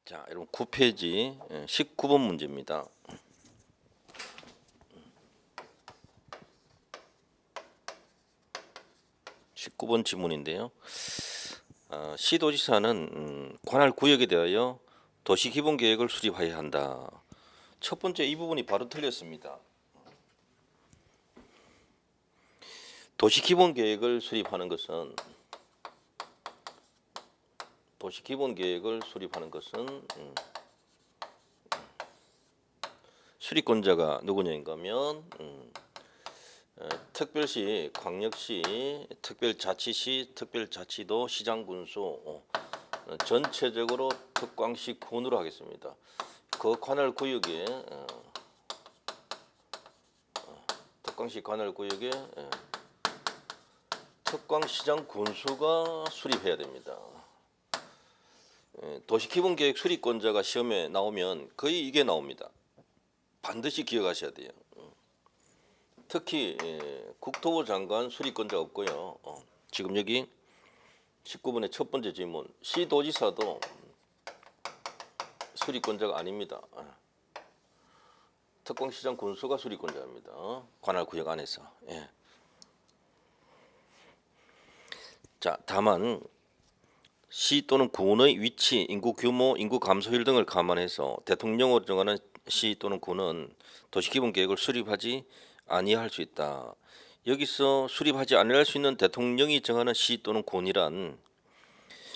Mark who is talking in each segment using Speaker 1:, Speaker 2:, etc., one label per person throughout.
Speaker 1: 자, 여러분 9페이지 19번 문제입니다. (19번) 지문인데요. 시도지사는 관할 구역에 대하여 도시기본계획을 수립해야 한다. 첫 번째 이 부분이 바로 틀렸습니다. 도시기본계획을 수립하는 것은 수립권자가 누구냐인가 하면 특별시, 광역시, 특별자치시, 특별자치도, 시장군수 전체적으로 특광시 군으로 하겠습니다. 그 관할 구역에 특광시 관할 구역에 특광시장 군수가 수립해야 됩니다. 도시기본계획 수립권자가 시험에 나오면 거의 이게 나옵니다. 반드시 기억하셔야 돼요. 특히 국토부 장관 수립권자 없고요. 지금 여기 19번의 첫 번째 질문, 시도지사도 수립권자가 아닙니다. 특광시장 군수가 수립권자입니다. 관할구역 안에서. 예. 자, 다만 시 또는 군의 위치, 인구 규모, 인구 감소율 등을 감안해서 대통령으로 정하는 시 또는 군은 도시기본계획을 수립하지 아니할 수 있다. 여기서 수립하지 아니할 수 있는 대통령이 정하는 시 또는 군이란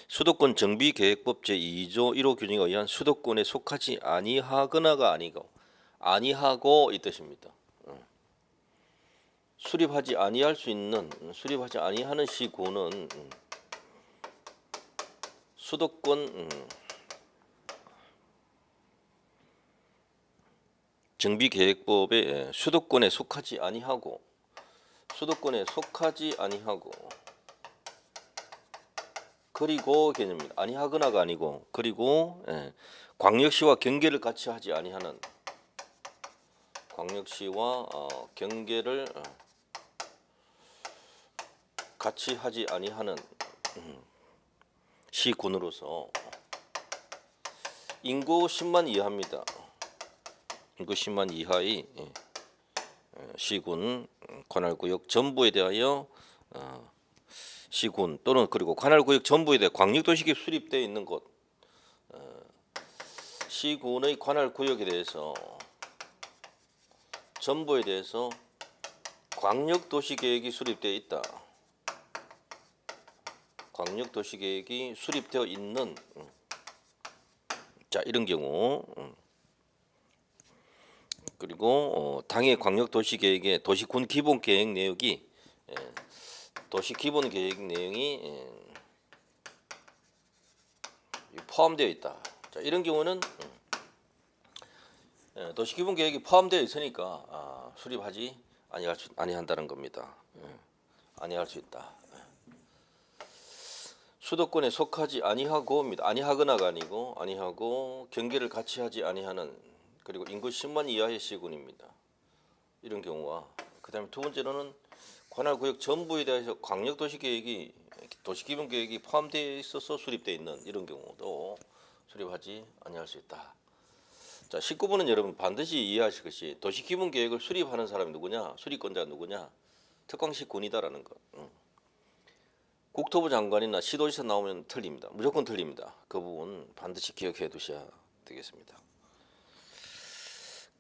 Speaker 1: 수도권 정비계획법 제2조 1호 규정에 의한 수도권에 속하지 아니하거나가 아니고 아니하고 이 뜻입니다. 수립하지 아니할 수 있는, 수립하지 아니하는 시군은 수도권 정비계획법에 수도권에 속하지 아니하고 그리고 개념입니다. 아니하거나가 아니고 그리고 광역시와 경계를 같이 하지 아니하는 광역시와 경계를 같이 하지 아니하는 시군으로서 인구 10만 이하입니다. 인구 10만 이하의 시군 관할구역 전부에 대하여 시군 또는 그리고 관할구역 전부에 대해 광역도시계획 수립되어 있는 곳 시군의 관할구역에 대해서 전부에 대해서 광역도시계획이 수립되어 있다. 광역도시계획이 수립되어 있는 자 이런 경우 그리고 당해 광역도시계획의 도시군 기본계획 내역이 도시기본계획 내용이 포함되어 있다. 자 이런 경우는 도시기본계획이 포함되어 있으니까 수립하지 아니한다는 겁니다. 아니할 수 있다. 수도권에 속하지 아니하고입니다. 아니하거나가 아니고 아니하고 경계를 같이 하지 아니하는 그리고 인구 10만 이하의 시군입니다. 이런 경우와 그 다음에 두 번째로는 관할구역 전부에 대해서 광역도시계획이 도시기본계획이 포함되어 있어서 수립되어 있는 이런 경우도 수립하지 아니할 수 있다. 자 19번은 여러분 반드시 이해하실 것이 도시기본계획을 수립하는 사람이 누구냐, 수립권자가 누구냐, 특광시 군이다라는 것. 국토부 장관이나 시도지사 나오면 틀립니다. 무조건 틀립니다. 그 부분 반드시 기억해 두셔야 되겠습니다.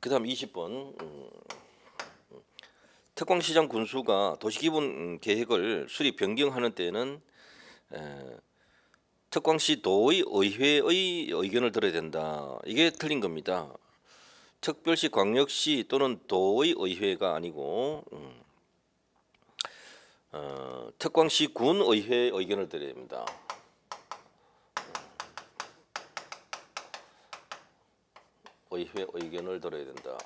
Speaker 1: 그 다음 20번 특광시장 군수가 도시기본계획을 수립 변경하는 때에는 특광시도의 의회의 의견을 들어야 된다. 이게 틀린 겁니다. 특별시, 광역시 또는 도의 의회가 아니고 특광시 군 의회의 의견을 들어야 됩니다. 의회 의견을 들어야 된다.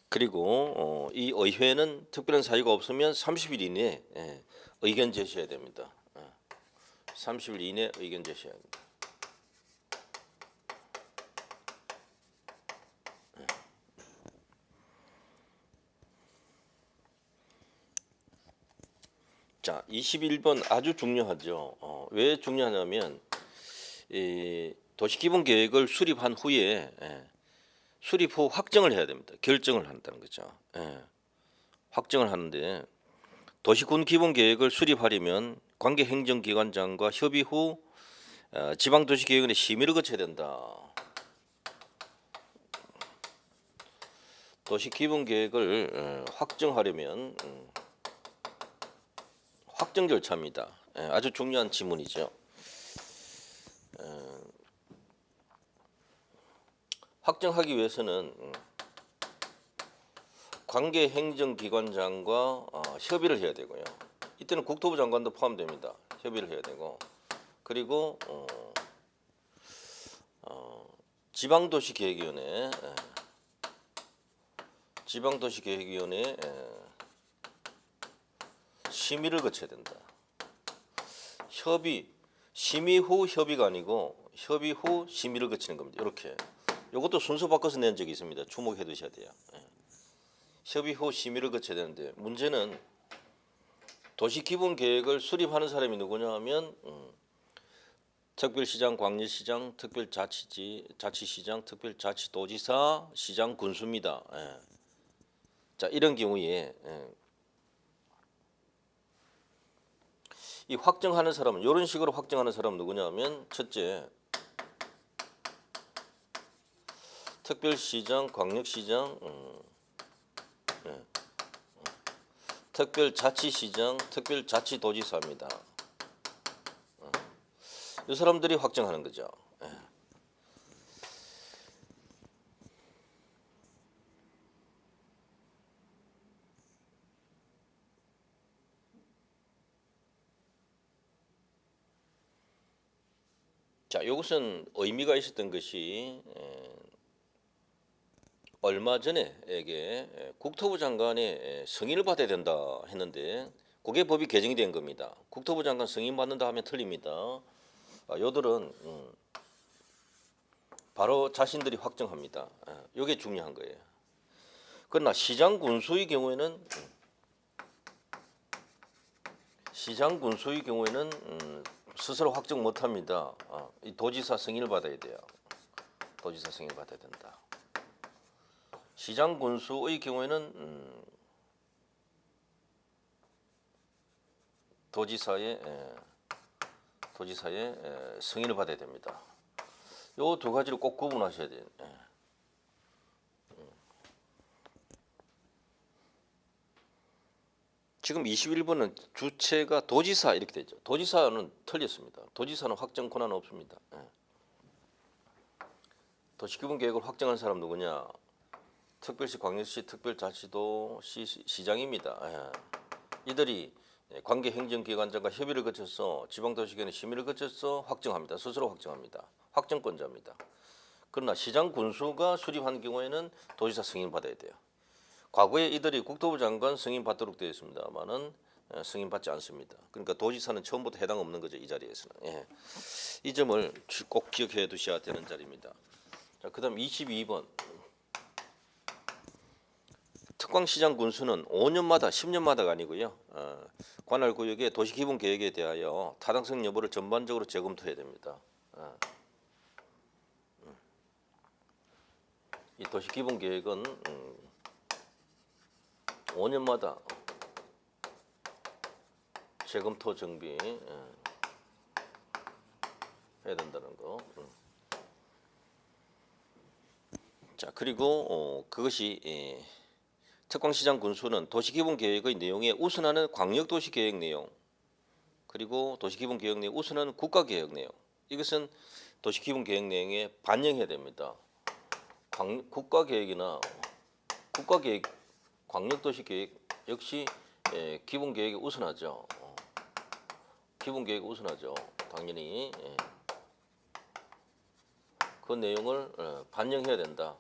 Speaker 1: 그리고 이 의회는 특별한 사유가 없으면 30일 이내에 의견 제시해야 됩니다. 30일 이내에 의견 제시해야 됩니다. 자, 21번 아주 중요하죠. 왜 중요하냐면 이 도시기본계획을 수립한 후에 수립 후 확정을 해야 됩니다. 결정을 한다는 거죠. 확정을 하는데 도시군 기본계획을 수립하려면 관계 행정기관장과 협의 후 지방도시계획원의 심의를 거쳐야 된다. 도시기본계획을 확정하려면 확정 절차입니다. 아주 중요한 지문이죠. 확정하기 위해서는 관계 행정기관장과 협의를 해야 되고요. 이때는 국토부 장관도 포함됩니다. 협의를 해야 되고, 그리고 지방도시계획위원회 심의를 거쳐야 된다. 심의 후 협의가 아니고 협의 후 심의를 거치는 겁니다. 이렇게. 이것도 순서 바꿔서 낸 적이 있습니다. 주목해 두셔야 돼요. 협의 후 심의를 거쳐야 되는데 문제는 도시기본계획을 수립하는 사람이 누구냐 하면 특별시장, 광역시장, 특별자치시장, 특별자치도지사, 시장, 군수입니다. 자, 이런 경우에 이 확정하는 사람은 이런 식으로 확정하는 사람은 누구냐면 첫째, 특별시장, 광역시장, 특별자치시장, 특별자치도지사입니다. 이 사람들이 확정하는 거죠. 자, 이것은 의미가 있었던 것이 얼마 전에 국토부 장관의 승인을 받아야 된다 했는데 그게 법이 개정이 된 겁니다. 국토부 장관 승인 받는다 하면 틀립니다. 요들은 바로 자신들이 확정합니다. 이게 중요한 거예요. 그러나 시장 군수의 경우에는 스스로 확정 못합니다. 이 도지사 승인을 받아야 돼요. 도지사 승인을 받아야 된다. 시장 군수의 경우에는 도지사의 승인을 받아야 됩니다. 요 두 가지를 꼭 구분하셔야 돼요. 지금 21번은 주체가 도지사 이렇게 되죠. 도지사는 틀렸습니다. 도지사는 확정 권한 없습니다. 도시기본계획을 확정한 사람 누구냐? 특별시, 광역시, 특별자치도 시장입니다. 이들이 관계 행정기관장과 협의를 거쳐서 지방도시계획의 심의를 거쳐서 확정합니다. 스스로 확정합니다. 확정권자입니다. 그러나 시장 군수가 수립한 경우에는 도지사 승인 받아야 돼요. 과거에 이들이 국토부 장관 승인 받도록 되어 있습니다만은 승인 받지 않습니다. 그러니까 도지사는 처음부터 해당 없는 거죠. 이 자리에서는. 이 점을 꼭 기억해 두셔야 되는 자리입니다. 자, 그다음 22번. 특광시장 군수는 5년마다 10년마다가 아니고요. 관할 구역의 도시기본계획에 대하여 타당성 여부를 전반적으로 재검토해야 됩니다. 이 도시기본계획은 5년마다 재검토 정비 해야 된다는 거. 자, 그리고 그것이 특광시장 군수는 도시기본계획의 내용에 우선하는 광역도시계획 내용, 그리고 도시기본계획 내용 우선하는 국가계획 내용, 이것은 도시기본계획 내용에 반영해야 됩니다. 국가계획이나 광역도시계획 역시 기본계획이 우선하죠. 기본계획이 우선하죠. 당연히 그 내용을 반영해야 된다.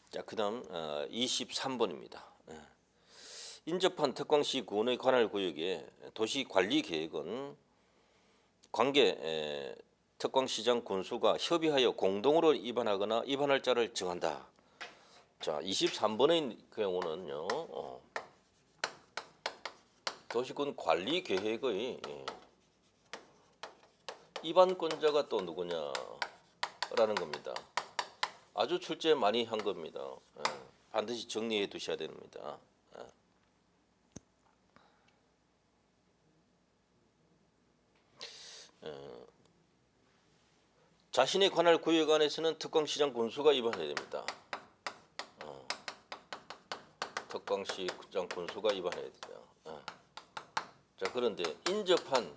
Speaker 1: 자, 그다음 23번입니다. 인접한 특광시 군의 관할 구역의 도시관리계획은 관계 특광시장 군수가 협의하여 공동으로 입안하거나 입안할 자를 정한다. 자, 23번의 경우는요. 도시군 관리 계획의 입안권자가 또 누구냐라는 겁니다. 아주 출제 많이 한 겁니다. 반드시 정리해 두셔야 됩니다. 자신의 관할 구역 안에서는 특광시장 군수가 입안해야 됩니다. 특광시장 군수가 입안해야 되죠. 자, 그런데 인접한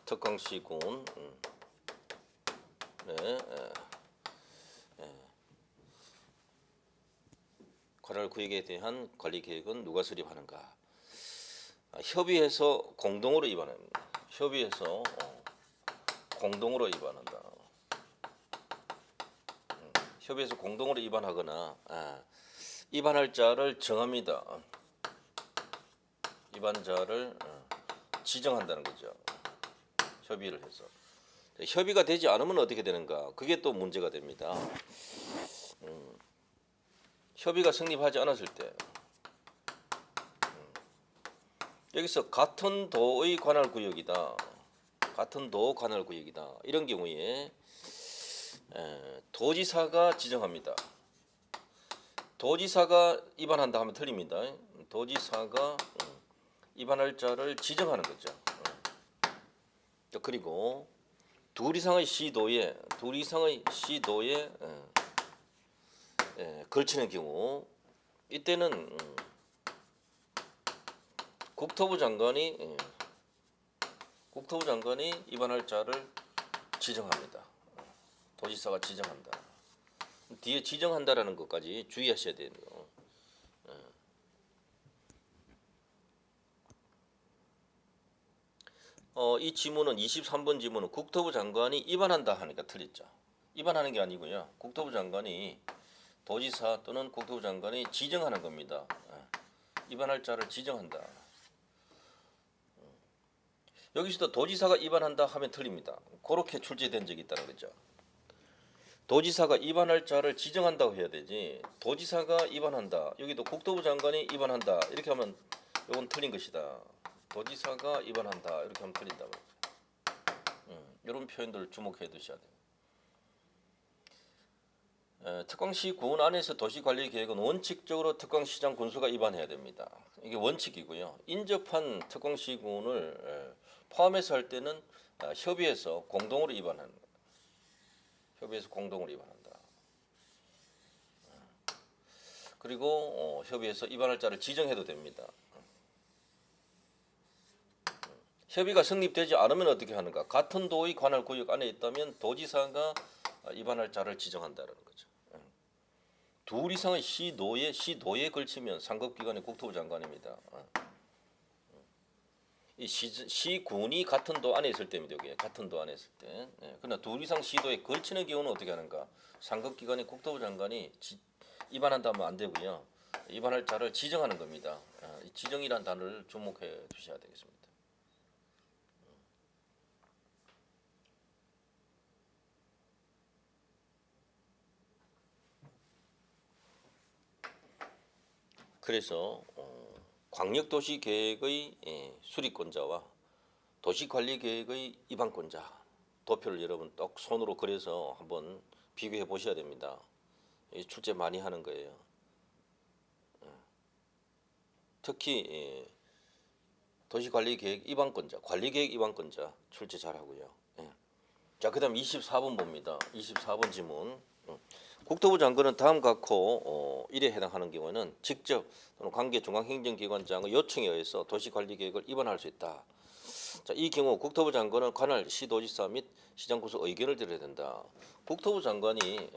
Speaker 1: 특광시군 관할 구역에 대한 관리 계획은 누가 수립하는가? 협의해서 공동으로 입안합니다. 협의해서 공동으로 입안한다. 협의해서 공동으로 입안하거나 입안할 자를 정합니다. 입안자를 지정한다는 거죠. 협의를 해서. 협의가 되지 않으면 어떻게 되는가? 그게 또 문제가 됩니다. 협의가 성립하지 않았을 때 여기서 같은 도의 관할 구역이다. 같은 도 관할 구역이다. 이런 경우에 도지사가 지정합니다. 도지사가 입안한다 하면 틀립니다. 도지사가 입안할 자를 지정하는 거죠. 그리고 둘 이상의 시도에 걸치는 경우 이때는 국토부 장관이 입안할 자를 지정합니다. 도지사가 지정한다. 뒤에 지정한다라는 것까지 주의하셔야 돼요. 이 지문은 23번 지문은 국토부 장관이 입안한다 하니까 틀렸죠. 입안하는 게 아니고요. 국토부 장관이 도지사 또는 국토부 장관이 지정하는 겁니다. 입안할 자를 지정한다. 여기서도 도지사가 입안한다 하면 틀립니다. 그렇게 출제된 적이 있다는 거죠. 도지사가 입안할 자를 지정한다고 해야 되지 도지사가 입안한다. 여기도 국토부 장관이 입안한다. 이렇게 하면 이건 틀린 것이다. 도지사가 입안한다. 이렇게 하면 틀린다. 이런 표현들 주목해 두셔야 돼요. 특광시 군 안에서 도시관리계획은 원칙적으로 특광시장 군수가 입안해야 됩니다. 이게 원칙이고요. 인접한 특광시군을 포함해서 할 때는 협의해서 공동으로 입안하는 거예요. 협의해서 공동으로 입안한다. 그리고 협의해서 입안할 자를 지정해도 됩니다. 협의가 성립되지 않으면 어떻게 하는가? 같은 도의 관할 구역 안에 있다면 도지사가 입안할 자를 지정한다는 거죠. 둘 이상의 시도에 걸치면 상급기관의 국토부 장관입니다. 이 시군이 같은 도 안에 있을 때입니다. 여기 같은 도 안에 있을 때. 그러나 둘 이상 시도에 걸치는 경우는 어떻게 하는가? 상급기관의 국토부 장관이 입안한다면 안 되고요. 입안할 자를 지정하는 겁니다. 이 지정이란 단어를 주목해 주셔야 되겠습니다. 그래서 광역도시계획의 수립권자와 도시관리계획의 입안권자 도표를 여러분 똑 손으로 그려서 한번 비교해 보셔야 됩니다. 출제 많이 하는 거예요. 특히 도시관리계획 입안권자, 관리계획 입안권자 출제 잘하고요. 자, 그다음 24번 봅니다. 24번 지문. 국토부 장관은 다음 각호 1에 해당하는 경우에는 직접 또는 관계 중앙행정기관장의 요청에 의해서 도시관리계획을 입안할 수 있다. 자, 이 경우 국토부 장관은 관할 시도지사 및 시장군수 의견을 들어야 된다. 국토부 장관이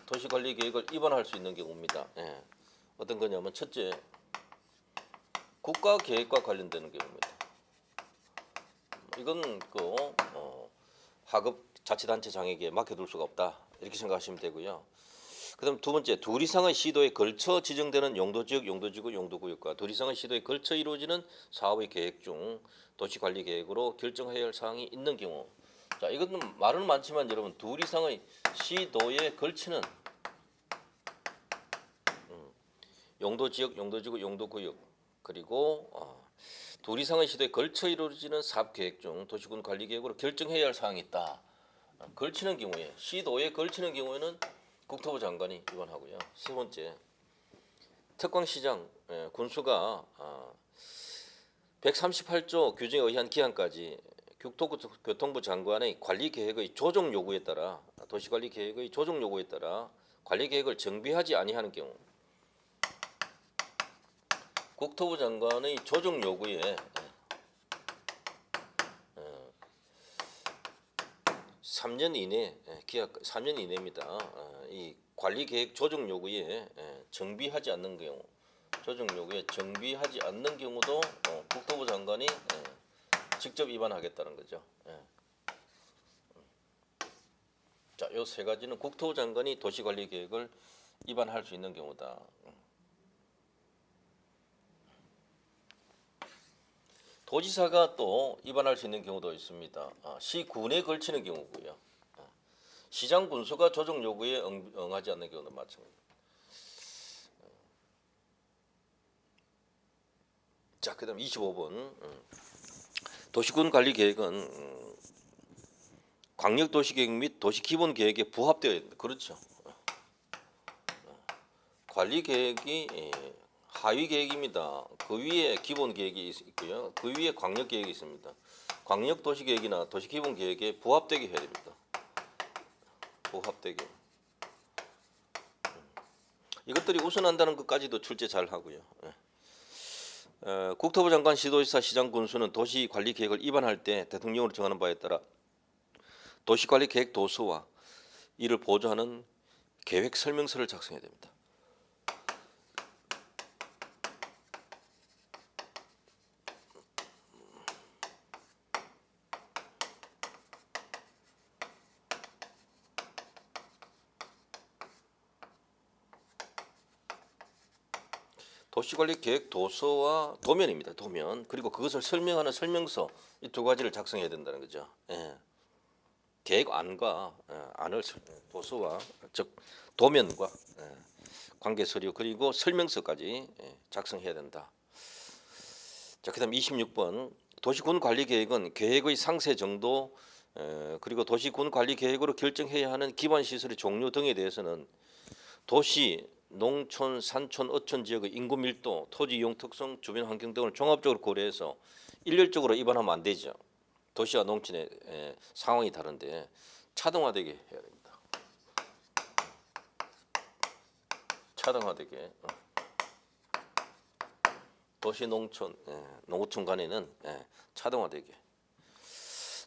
Speaker 1: 도시관리계획을 입안할 수 있는 경우입니다. 어떤 거냐면 첫째, 국가계획과 관련되는 경우입니다. 이건 하급 자치단체장에게 맡겨둘 수가 없다. 이렇게 생각하시면 되고요. 그다음 두 번째, 둘 이상의 시도에 걸쳐 지정되는 용도지역, 용도지구, 용도구역과 둘 이상의 시도에 걸쳐 이루어지는 사업의 계획 중 도시관리계획으로 결정해야 할 사항이 있는 경우. 자, 이것은 말은 많지만 여러분 둘 이상의 시도에 걸치는 용도지역, 용도지구, 용도구역 그리고 둘 이상의 시도에 걸쳐 이루어지는 사업 계획 중 도시군 관리 계획으로 결정해야 할 사항이 있다. 걸치는 경우에 시도에 걸치는 경우에는 국토부 장관이 위반하고요. 세 번째, 특광시장 군수가 138조 규정에 의한 기한까지 교통부 장관의 관리 계획의 조정 요구에 따라 도시관리 계획의 조정 요구에 따라 관리 계획을 정비하지 아니하는 경우 국토부 장관의 조정 요구에 3년 이내 기약 3년 이내입니다. 이 관리 계획 조정 요구에 정비하지 않는 경우 조정 요구에 정비하지 않는 경우도 국토부 장관이 직접 위반하겠다는 거죠. 자, 요 세 가지는 국토부 장관이 도시관리 계획을 위반할 수 있는 경우다. 도지사가 또 위반할 수 있는 경우도 있습니다. 시군에 걸치는 경우고요. 시장 군수가 조정 요구에 응하지 않는 경우도 마찬가지입니다. 자, 그다음 25번 도시군 관리 계획은 광역도시계획 및 도시기본계획에 부합되어야 된다. 그렇죠. 관리 계획이 하위 계획입니다. 그 위에 기본 계획이 있고요. 그 위에 광역 계획이 있습니다. 광역 도시 계획이나 도시 기본 계획에 부합되게 해야 됩니다. 부합되게. 이것들이 우선한다는 것까지도 출제 잘 하고요. 국토부 장관, 시도지사, 시장 군수는 도시 관리 계획을 위반할 때 대통령으로 정하는 바에 따라 도시 관리 계획 도서와 이를 보조하는 계획 설명서를 작성해야 됩니다. 도시관리 계획 도서와 도면입니다. 도면 그리고 그것을 설명하는 설명서 이 두 가지를 작성해야 된다는 거죠. 계획안과 안을 도서와 즉 도면과 관계 서류 그리고 설명서까지 작성해야 된다. 자, 그다음 26번 도시군 관리 계획은 계획의 상세 정도 그리고 도시군 관리 계획으로 결정해야 하는 기반 시설의 종류 등에 대해서는 도시 농촌, 산촌, 어촌 지역의 인구 밀도, 토지 이용 특성, 주변 환경 등을 종합적으로 고려해서 일률적으로 위반하면 안 되죠. 도시와 농촌의 상황이 다른데 차등화되게 해야 됩니다. 차등화되게. 도시, 농촌, 농어촌 간에는 차등화되게.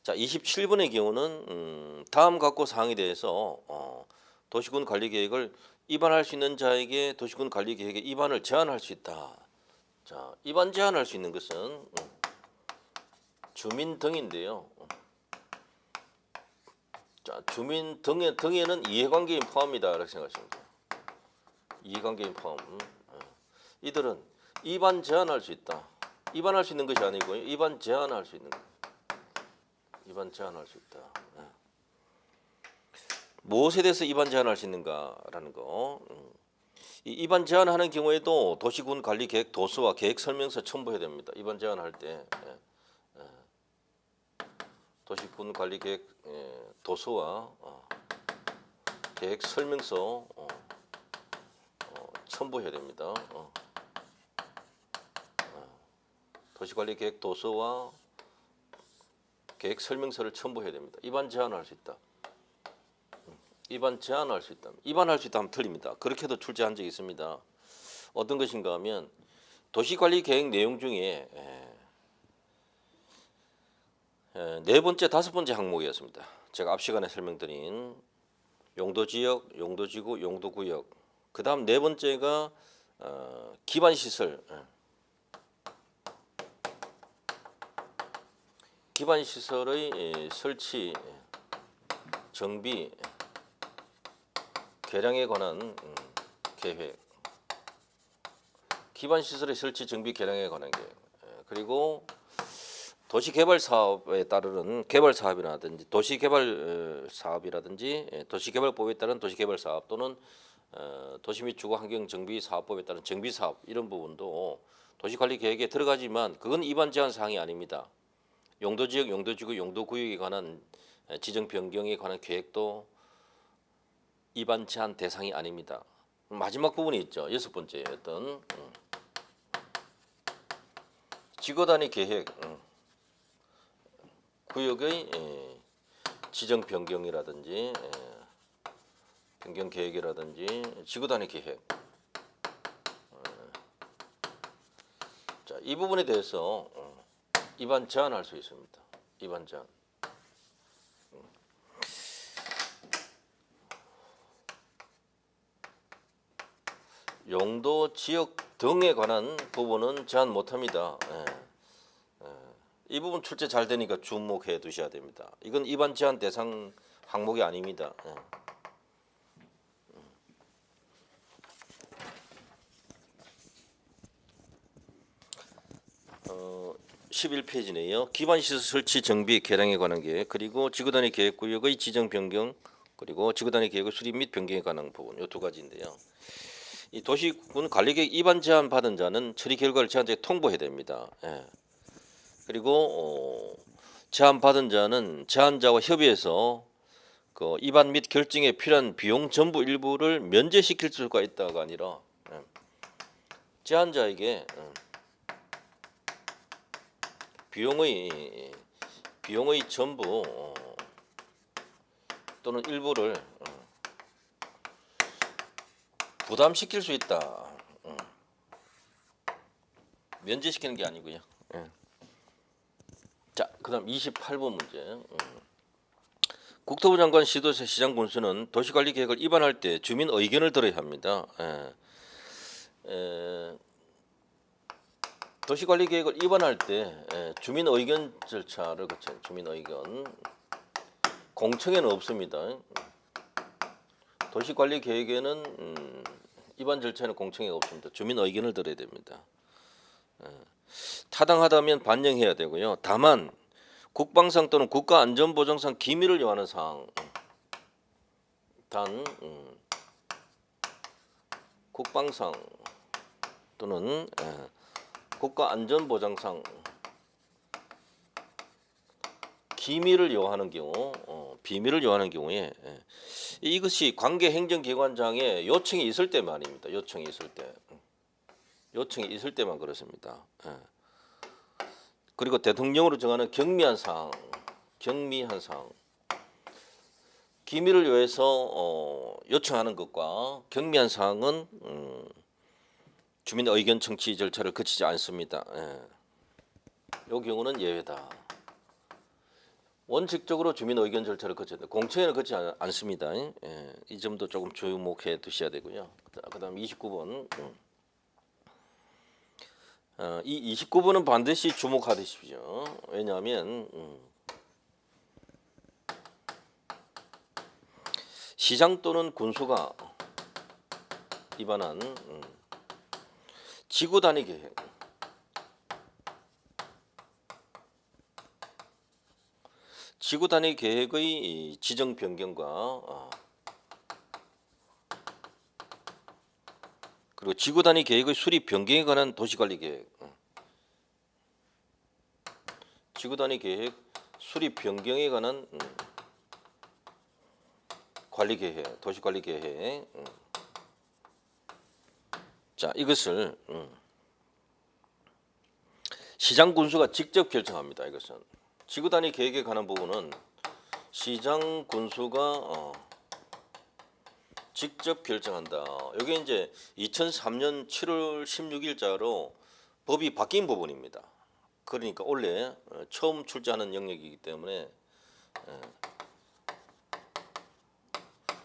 Speaker 1: 자, 27번의 경우는 다음 각고 사항에 대해서 도시군 관리 계획을 위반할 수 있는 자에게 도시군 관리 계획의 위반을 제한할 수 있다. 자, 위반 제한할 수 있는 것은 주민 등인데요. 자, 주민 등에는 이해관계인 포함이다. 이렇게 생각하시면 돼요. 이해관계인 포함. 이들은 위반 제한할 수 있다. 위반할 수 있는 것이 아니고 위반 제한할 수 있는 것. 위반 제한할 수 있다. 무엇에 대해서 위반 제한할 수 있는가라는 거. 이 위반 제한하는 경우에도 도시군 관리 계획 도서와 계획 설명서 첨부해야 됩니다. 위반 제한할 때 도시군 관리 계획 도서와 계획 설명서 첨부해야 됩니다. 도시관리 계획 도서와 계획 설명서를 첨부해야 됩니다. 위반 제한할 수 있다. 위반 제한할 수 있다. 위반할 수 있다 하면 틀립니다. 그렇게도 출제한 적이 있습니다. 어떤 것인가 하면 도시관리 계획 내용 중에 네 번째, 다섯 번째 항목이었습니다. 제가 앞 시간에 설명드린 용도지역, 용도지구, 용도구역. 그 다음 네 번째가 기반시설. 기반시설의 설치, 정비, 개량에 관한 계획. 기반시설의 설치, 정비, 개량에 관한 계획. 그리고 도시개발 사업에 따르는 개발 사업이라든지 도시개발 사업이라든지 도시개발법에 따른 도시개발 사업 또는 도시 및 주거 환경 정비 사업법에 따른 정비 사업 이런 부분도 도시관리계획에 들어가지만 그건 입안 제한 사항이 아닙니다. 용도지역, 용도지구, 용도구역에 관한 지정 변경에 관한 계획도 입안 제한 대상이 아닙니다. 마지막 부분이 있죠. 6번째 어떤 지구단위 계획 구역의 지정 변경이라든지 변경 계획이라든지 지구단위 계획. 자, 이 부분에 대해서 입안 제한할 수 있습니다. 입안 제한. 용도, 지역 등에 관한 부분은 제한 못합니다. 이 부분 출제 잘 되니까 주목해 두셔야 됩니다. 이건 입안 제한 대상 항목이 아닙니다. 11페이지네요. 기반시설 설치 정비 개량에 관한 계획, 그리고 지구단위 계획구역의 지정 변경, 그리고 지구단위 계획의 수립 및 변경에 관한 부분, 이 두 가지인데요. 이 도시군 관리계획 입안 제한 받은 자는 처리 결과를 제한자에 통보해야 됩니다. 그리고 제한 받은 자는 제한자와 협의해서 그 입안 및 결정에 필요한 비용 전부 일부를 면제시킬 수가 있다가 아니라 제한자에게 비용의 전부 또는 일부를 부담시킬 수 있다. 면제시키는 게 아니고요. 자, 그다음 28번 문제. 국토부 장관 시도세 시장 군수는 도시관리계획을 입안할 때 주민 의견을 들어야 합니다. 도시관리계획을 입안할 때 주민 의견 절차를 거쳐요. 주민 의견 공청회는 없습니다. 도시관리계획에는 입안 절차에는 공청회가 없습니다. 주민 의견을 들어야 됩니다. 타당하다면 반영해야 되고요. 다만 국방상 또는 국가안전보장상 기밀을 요하는 사항, 단 국방상 또는 국가안전보장상 기밀을 요하는 경우, 비밀을 요하는 경우에 이것이 관계 행정기관장의 요청이 있을 때만입니다. 요청이 있을 때만 그렇습니다. 그리고 대통령으로 정하는 경미한 사항, 기밀을 요해서 요청하는 것과 경미한 사항은 주민 의견 청취 절차를 거치지 않습니다. 이 경우는 예외다. 원칙적으로 주민 의견 절차를 거쳐야 돼. 공청회는 거치지 않습니다. 이 점도 조금 주목해 두셔야 되고요. 그다음 29번. 이 29번은 반드시 주목하십시오. 왜냐하면 시장 또는 군수가 입안한 지구단위 계획, 지구단위 계획의 지정 변경과 그리고 지구단위 계획의 수립 변경에 관한 도시관리 계획, 지구단위 계획 수립 변경에 관한 관리 계획, 도시관리 계획. 자, 이것을 시장 군수가 직접 결정합니다. 이것은 지구단위 계획에 관한 부분은 시장 군수가 직접 결정한다. 이게 이제 2003년 7월 16일자로 법이 바뀐 부분입니다. 그러니까 원래 처음 출제하는 영역이기 때문에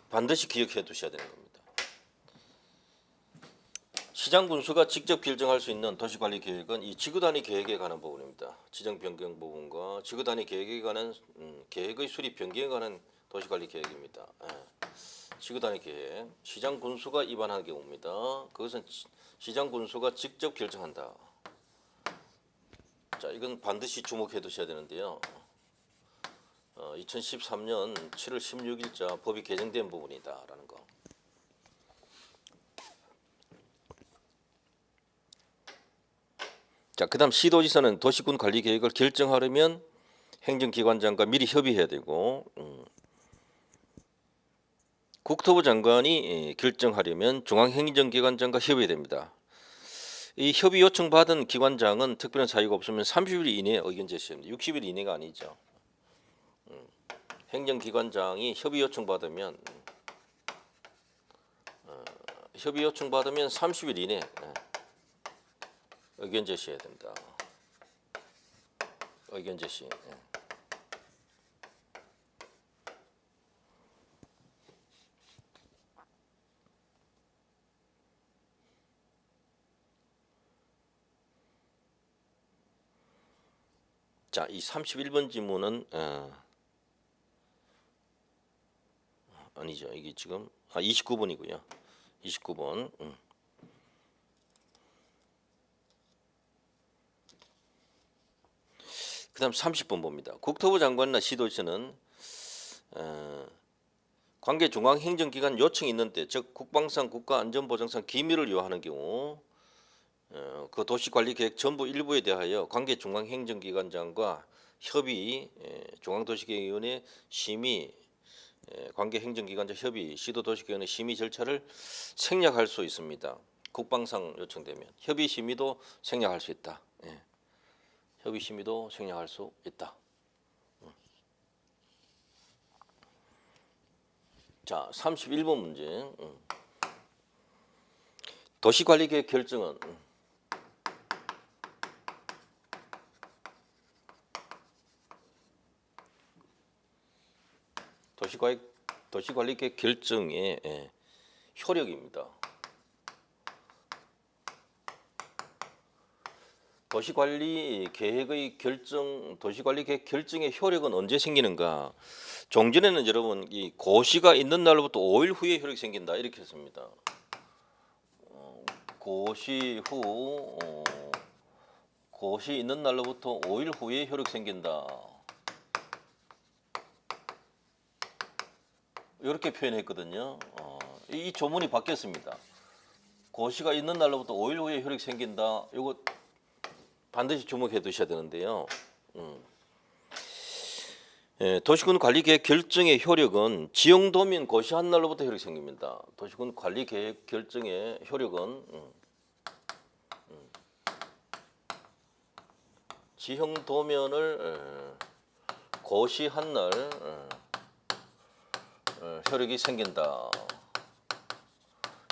Speaker 1: 반드시 기억해 두셔야 되는 겁니다. 시장 군수가 직접 결정할 수 있는 도시관리 계획은 이 지구단위 계획에 관한 부분입니다. 지정 변경 부분과 지구단위 계획에 관한 계획의 수립 변경에 관한 도시관리 계획입니다. 지구단위 계획, 시장 군수가 입안한 경우입니다. 그것은 시장 군수가 직접 결정한다. 자, 이건 반드시 주목해 두셔야 되는데요. 2013년 7월 16일자 법이 개정된 부분이다라는 거. 자, 그다음 시도지사는 도시군 관리 계획을 결정하려면 행정기관장과 미리 협의해야 되고, 국토부 장관이 결정하려면 중앙행정기관장과 협의해야 됩니다. 이 협의 요청 받은 기관장은 특별한 사유가 없으면 30일 이내에 의견 제시합니다. 60일 이내가 아니죠. 행정기관장이 협의 요청 받으면 30일 이내 의견 제시해야 된다. 의견 제시. 자, 이 31번 지문은 아니죠. 이게 지금 29번이고요. 29번. 그다음 30번 봅니다. 국토부 장관이나 시도지사는 관계 중앙행정기관 요청이 있는데, 즉 국방상, 국가안전보장상 기밀을 요하는 경우 그 도시관리계획 전부 일부에 대하여 관계 중앙행정기관장과 협의, 중앙도시계획위원회 심의, 관계 행정기관장 협의, 시도도시계획위원회 심의 절차를 생략할 수 있습니다. 국방상 요청되면 협의 심의도 생략할 수 있다. 협의 심의도 생략할 수 있다. 자, 31번 문제. 도시관리계획 결정은 도시관리계획 결정의 효력입니다. 도시관리계획의 결정, 도시관리계획 결정의 효력은 언제 생기는가? 종전에는 여러분 이 고시가 있는 날로부터 5일 후에 효력이 생긴다 이렇게 했습니다. 고시 있는 날로부터 5일 후에 효력 생긴다. 이렇게 표현했거든요. 이 조문이 바뀌었습니다. 고시가 있는 날로부터 5일 후에 효력 생긴다. 이거 반드시 주목해 두셔야 되는데요. 도시군 관리계획 결정의 효력은 지형도면 고시한 날로부터 효력이 생깁니다. 도시군 관리계획 결정의 효력은 지형도면을 고시한 날 효력이 생긴다.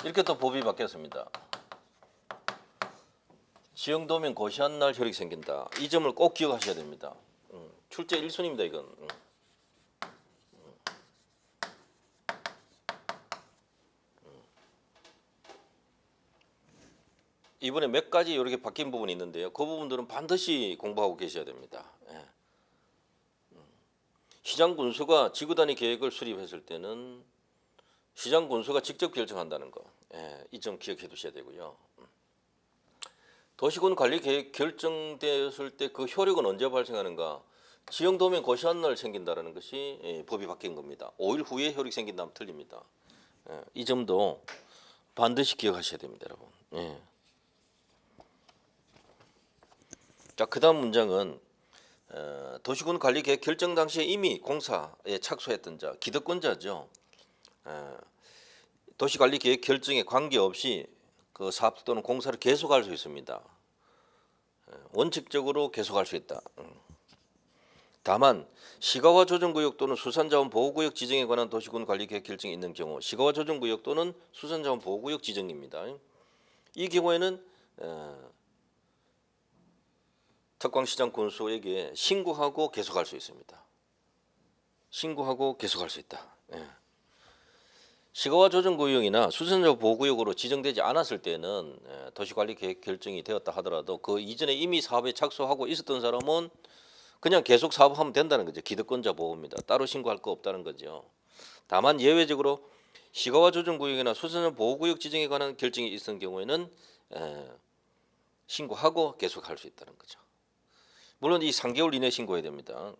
Speaker 1: 이렇게 또 법이 바뀌었습니다. 지형도면 고시한 날 효력이 생긴다. 이 점을 꼭 기억하셔야 됩니다. 출제 1순위입니다. 이건. 이번에 몇 가지 이렇게 바뀐 부분이 있는데요. 그 부분들은 반드시 공부하고 계셔야 됩니다. 시장군수가 지구단위 계획을 수립했을 때는 시장군수가 직접 결정한다는 거. 이 점 기억해 두셔야 되고요. 도시군 관리 계획 결정되었을 때 그 효력은 언제 발생하는가? 지형도면 고시한 날 생긴다라는 것이 법이 바뀐 겁니다. 5일 후에 효력이 생긴다면 틀립니다. 이 점도 반드시 기억하셔야 됩니다, 여러분. 자, 그다음 문장은 도시군 관리 계획 결정 당시에 이미 공사에 착수했던 자, 기득권자죠. 도시관리 계획 결정에 관계없이 그 사업 또는 공사를 계속할 수 있습니다. 원칙적으로 계속할 수 있다. 다만 시가와 조정구역 또는 수산자원 보호구역 지정에 관한 도시군 관리 계획 결정이 있는 경우, 시가와 조정구역 또는 수산자원 보호구역 지정입니다. 이 경우에는 특광시장 군수에게 신고하고 계속할 수 있습니다. 신고하고 계속할 수 있다. 시가와 조정구역이나 수산자 보호구역으로 지정되지 않았을 때는 도시관리계획 결정이 되었다 하더라도 그 이전에 이미 사업에 착수하고 있었던 사람은 그냥 계속 사업하면 된다는 거죠. 기득권자 보호입니다. 따로 신고할 거 없다는 거죠. 다만 예외적으로 시가와 조정구역이나 수산자 보호구역 지정에 관한 결정이 있은 경우에는 신고하고 계속할 수 있다는 거죠. 물론 이 3개월 이내 신고해야 됩니다.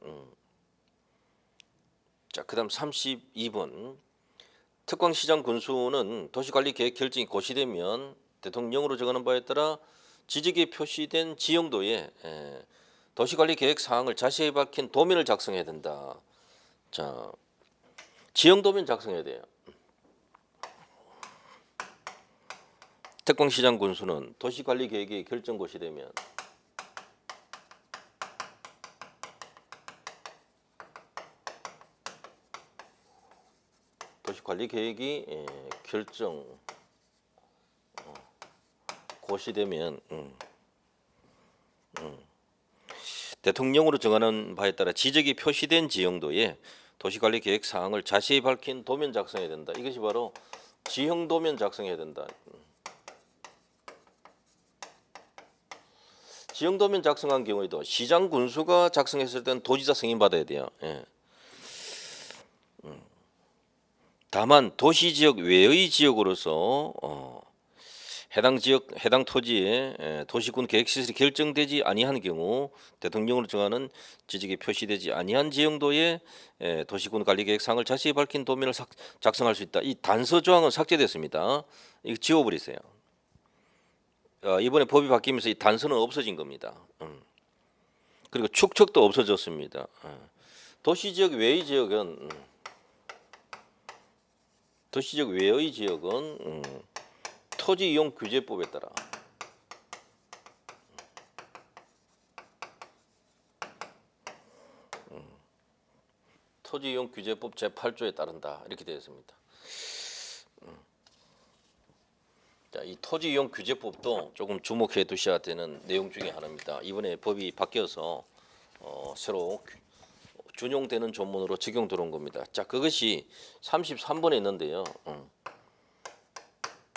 Speaker 1: 자, 그다음 32번. 특광시장 군수는 도시관리계획 결정이 고시되면 대통령으로 정하는 바에 따라 지적에 표시된 지형도에 도시관리 계획 사항을 자세히 밝힌 도면을 작성해야 된다. 자, 지형 도면 작성해야 돼요. 특광시장 군수는 도시관리 계획의 결정곳이 되면 도시관리 계획이 결정 곳이 되면 대통령으로 정하는 바에 따라 지적이 표시된 지형도에 도시관리 계획 사항을 자세히 밝힌 도면 작성해야 된다. 이것이 바로 지형 도면 작성해야 된다. 지형 도면 작성한 경우에도 시장 군수가 작성했을 때는 도지사 승인 받아야 돼요. 예. 다만 도시 지역 외의 지역으로서 해당 지역 해당 토지에 도시군 계획 시설이 결정되지 아니한 경우 대통령으로 정하는 지적에 표시되지 아니한 지형도에 도시군 관리 계획 사항을 자세히 밝힌 도면을 작성할 수 있다. 이 단서 조항은 삭제됐습니다. 이거 지워버리세요. 이번에 법이 바뀌면서 이 단서는 없어진 겁니다. 그리고 축척도 없어졌습니다. 도시 지역 외의 지역은 도시적 외의 지역은 토지 이용 규제법에 따라 토지 이용 규제법 제8조에 따른다 이렇게 되어 있습니다. 자, 이 토지 이용 규제법도 조금 주목해 두셔야 되는 내용 중에 하나입니다. 이번에 법이 바뀌어서 새로 준용되는 조문으로 적용 들어온 겁니다. 자, 그것이 33번에 있는데요.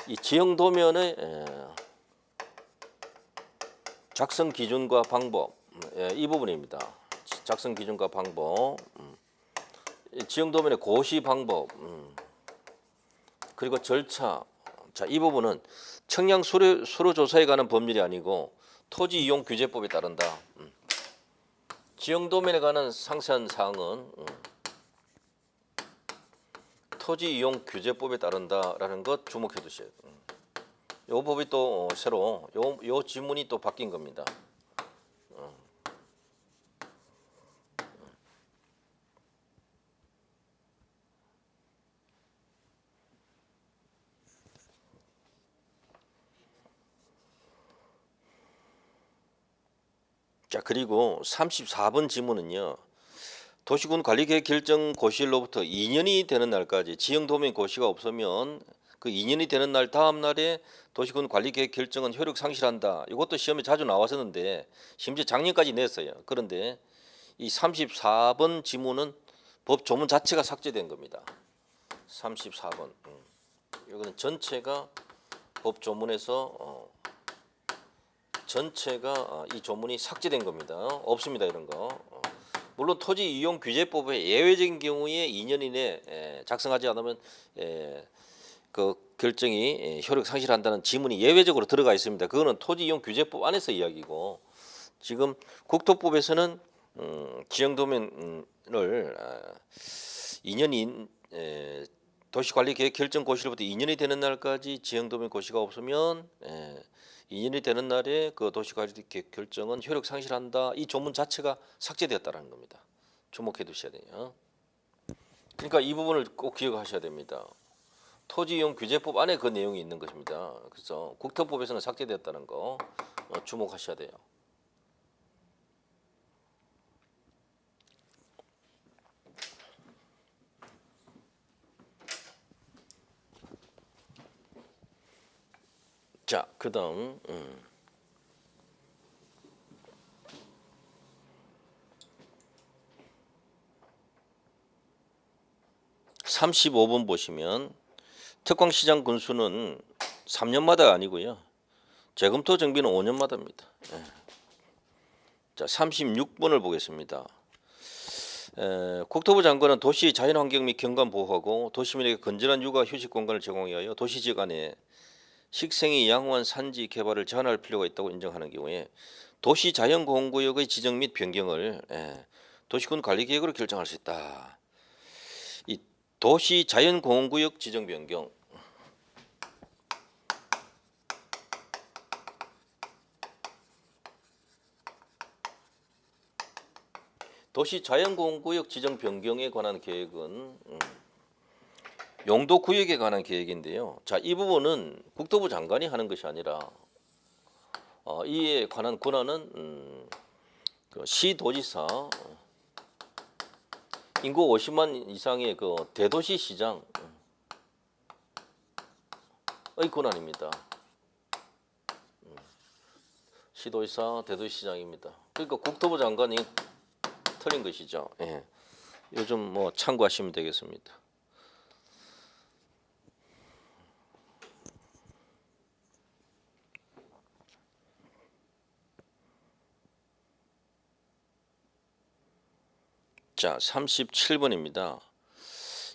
Speaker 1: 이 지형 도면의 작성 기준과 방법, 이 부분입니다. 작성 기준과 방법, 지형 도면의 고시 방법, 그리고 절차. 자, 이 부분은 청량 수로 조사에 관한 법률이 아니고 토지 이용 규제법에 따른다. 지형 도면에 관한 상세한 사항은 토지 이용 규제법에 따른다라는 것 주목해 두셔야 돼요. 요 법이 또 새로 요 지문이 또 바뀐 겁니다. 자, 그리고 34번 지문은요. 도시군 관리계획 결정 고시일로부터 2년이 되는 날까지 지형 도면 고시가 없으면 그 2년이 되는 날 다음 날에 도시군 관리계획 결정은 효력 상실한다. 이것도 시험에 자주 나왔었는데 심지어 작년까지 냈어요. 그런데 이 34번 지문은 법 조문 자체가 삭제된 겁니다. 34번. 이거는 전체가 법 조문에서 전체가 이 조문이 삭제된 겁니다. 없습니다, 이런 거. 물론 토지 이용 규제법에 예외적인 경우에 2년 이내 작성하지 않으면 그 결정이 효력 상실한다는 지문이 예외적으로 들어가 있습니다. 그거는 토지 이용 규제법 안에서 이야기고 지금 국토법에서는 지형 도면을 2년인 도시관리계획 결정 고시로부터 2년이 되는 날까지 지형 도면 고시가 없으면 2년이 되는 날에 그 도시관리계획 결정은 효력 상실한다. 이 조문 자체가 삭제되었다는 겁니다. 주목해 두셔야 돼요. 그러니까 이 부분을 꼭 기억하셔야 됩니다. 토지이용 규제법 안에 그 내용이 있는 것입니다. 그래서 국토법에서는 삭제되었다는 거 주목하셔야 돼요. 자, 그다음 35번 보시면 특광시장 군수는 3년마다 아니고요. 재검토 정비는 5년마다입니다. 자, 36번을 보겠습니다. 국토부 장관은 도시 자연환경 및 경관 보호하고 도시민에게 건전한 육아 휴식 공간을 제공하기 위하여 도시지역 안에 식생이 양호한 산지 개발을 제한할 필요가 있다고 인정하는 경우에 도시 자연보호구역의 지정 및 변경을 도시군 관리계획으로 결정할 수 있다. 이 도시 자연공원구역 지정 변경 도시 자연공원구역 지정 변경에 관한 계획은 용도구역에 관한 계획인데요. 자, 이 부분은 국토부 장관이 하는 것이 아니라 이에 관한 권한은 그 시도지사, 인구 50만 이상의 그 대도시 시장의 권한입니다. 시도지사, 대도시시장입니다. 그러니까 국토부 장관이 틀린 것이죠. 예. 요즘 뭐 참고하시면 되겠습니다. 자, 37번입니다.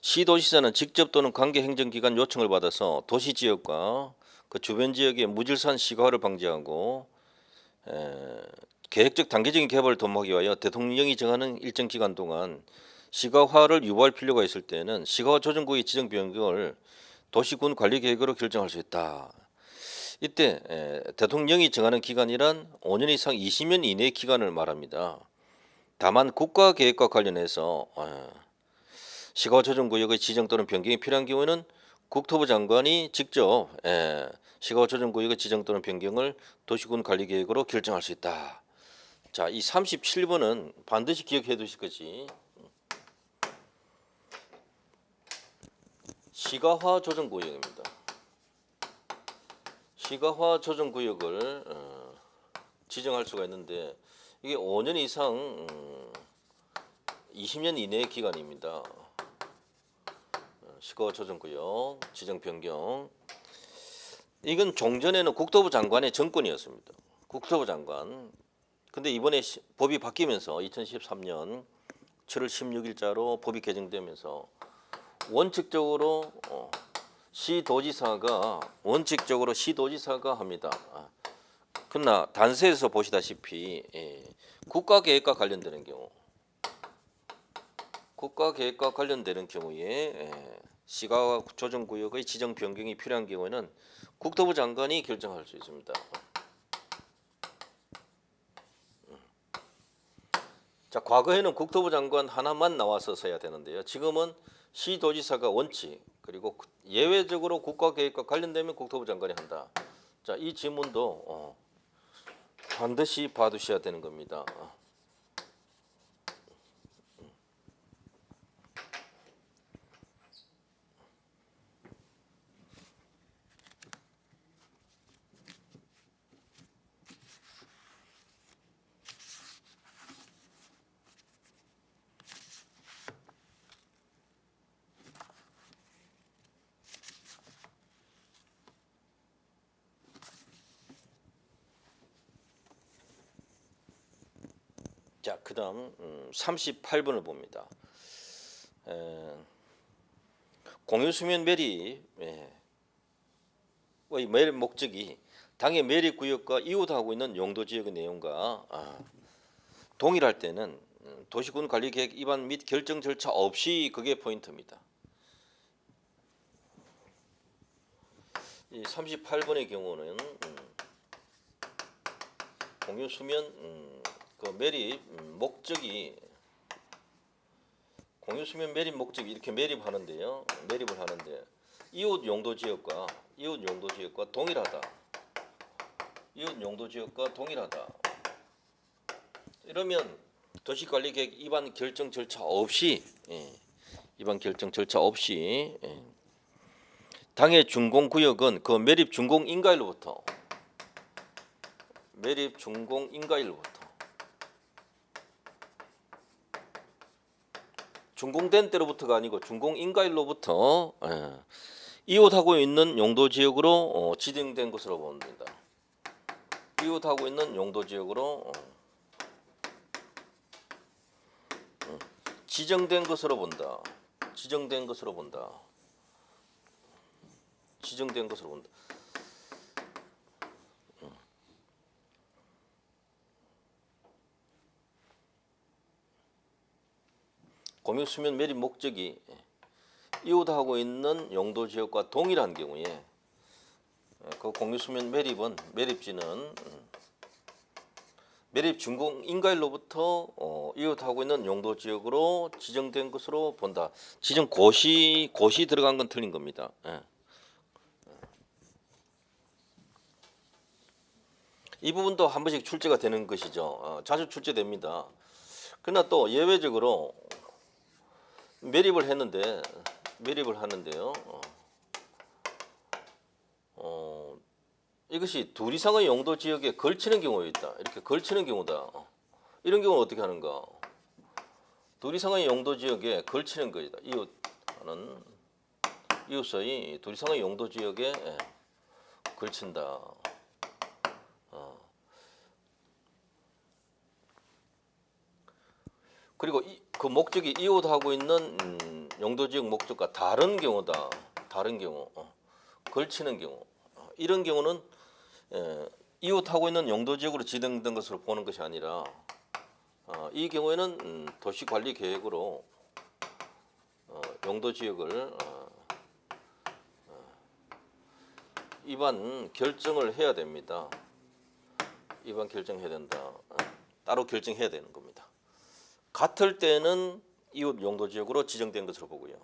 Speaker 1: 시도지사는 직접 또는 관계행정기관 요청을 받아서 도시지역과 그 주변 지역의 무질서한 시가화를 방지하고 계획적 단계적인 개발을 도모하기 위하여 대통령이 정하는 일정 기간 동안 시가화를 유보할 필요가 있을 때는 시가화 조정구의 지정 변경을 도시군 관리 계획으로 결정할 수 있다. 이때 대통령이 정하는 기간이란 5년 이상 20년 이내의 기간을 말합니다. 다만 국가계획과 관련해서 시가화 조정구역의 지정 또는 변경이 필요한 경우에는 국토부 장관이 직접 시가화 조정구역의 지정 또는 변경을 도시군 관리계획으로 결정할 수 있다. 자, 이 37번은 반드시 기억해 두실 것이 시가화 조정구역입니다. 시가화 조정구역을 지정할 수가 있는데 이게 5년 이상 20년 이내의 기간입니다. 시가화 조정구역 지정 변경. 이건 종전에는 국토부 장관의 정권이었습니다. 국토부 장관. 근데 이번에 법이 바뀌면서 2013년 7월 16일자로 법이 개정되면서 원칙적으로 시도지사가 합니다. 그러나 단서에서 보시다시피 국가계획과 관련되는 경우에 시가화 조정구역의 지정 변경이 필요한 경우에는 국토부 장관이 결정할 수 있습니다. 자, 과거에는 국토부 장관 하나만 나와서 써야 되는데요. 지금은 시도지사가 원칙, 그리고 예외적으로 국가계획과 관련되면 국토부 장관이 한다. 자, 이 지문도 반드시 봐두셔야 되는 겁니다. 자, 그다음 38번을 봅니다. 공유수면 매립의 매립 목적이 당해 매립 구역과 이웃하고 있는 용도 지역의 내용과 동일할 때는 도시군 관리 계획 위반 및 결정 절차 없이 그게 포인트입니다. 이 38번의 경우는 공유수면 그 매립 목적이 공유수면 매립 목적이 이렇게 매립을 하는데 이웃 용도 지역과 동일하다. 이러면 도시관리계획 위반 결정 절차 없이 당해 준공구역은 그 매립 준공인가일로부터 준공된 때로부터가 아니고 준공인가일로부터 이웃하고 있는 용도 지역으로 지정된 것으로 봅니다. 이웃하고 있는 용도 지역으로 지정된 것으로 본다. 공유수면 매립 목적이 이웃하고 있는 용도 지역과 동일한 경우에 그 공유수면 매립지는 매립 준공 인가일로부터 이웃하고 있는 용도 지역으로 지정된 것으로 본다. 지정 고시 들어간 건 틀린 겁니다. 예. 이 부분도 한 번씩 출제가 되는 것이죠. 자주 출제됩니다. 그러나 또 예외적으로 매립을 하는데요. 이것이 둘 이상의 용도 지역에 걸치는 경우가 있다. 이렇게 걸치는 경우다. 이런 경우는 어떻게 하는가? 둘 이상의 용도 지역에 걸치는 것이다. 이웃의 둘 이상의 용도 지역에 걸친다. 그리고 그 목적이 이웃하고 있는 용도 지역 목적과 다른 경우다. 다른 경우, 걸치는 경우. 이런 경우는 이웃하고 있는 용도 지역으로 지정된 것으로 보는 것이 아니라 이 경우에는 도시관리 계획으로 용도 지역을 입안 결정을 해야 됩니다. 입안 결정해야 된다. 따로 결정해야 되는 겁니다. 같을 때는 이웃 용도 지역으로 지정된 것으로 보고요.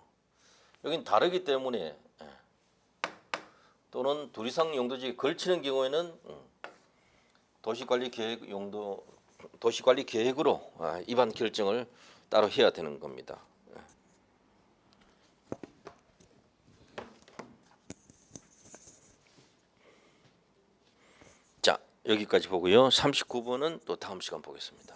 Speaker 1: 여긴 다르기 때문에 또는 둘 이상 용도 지역에 걸치는 경우에는 도시관리 계획으로 입안 결정을 따로 해야 되는 겁니다. 자, 여기까지 보고요. 39번은 또 다음 시간 보겠습니다.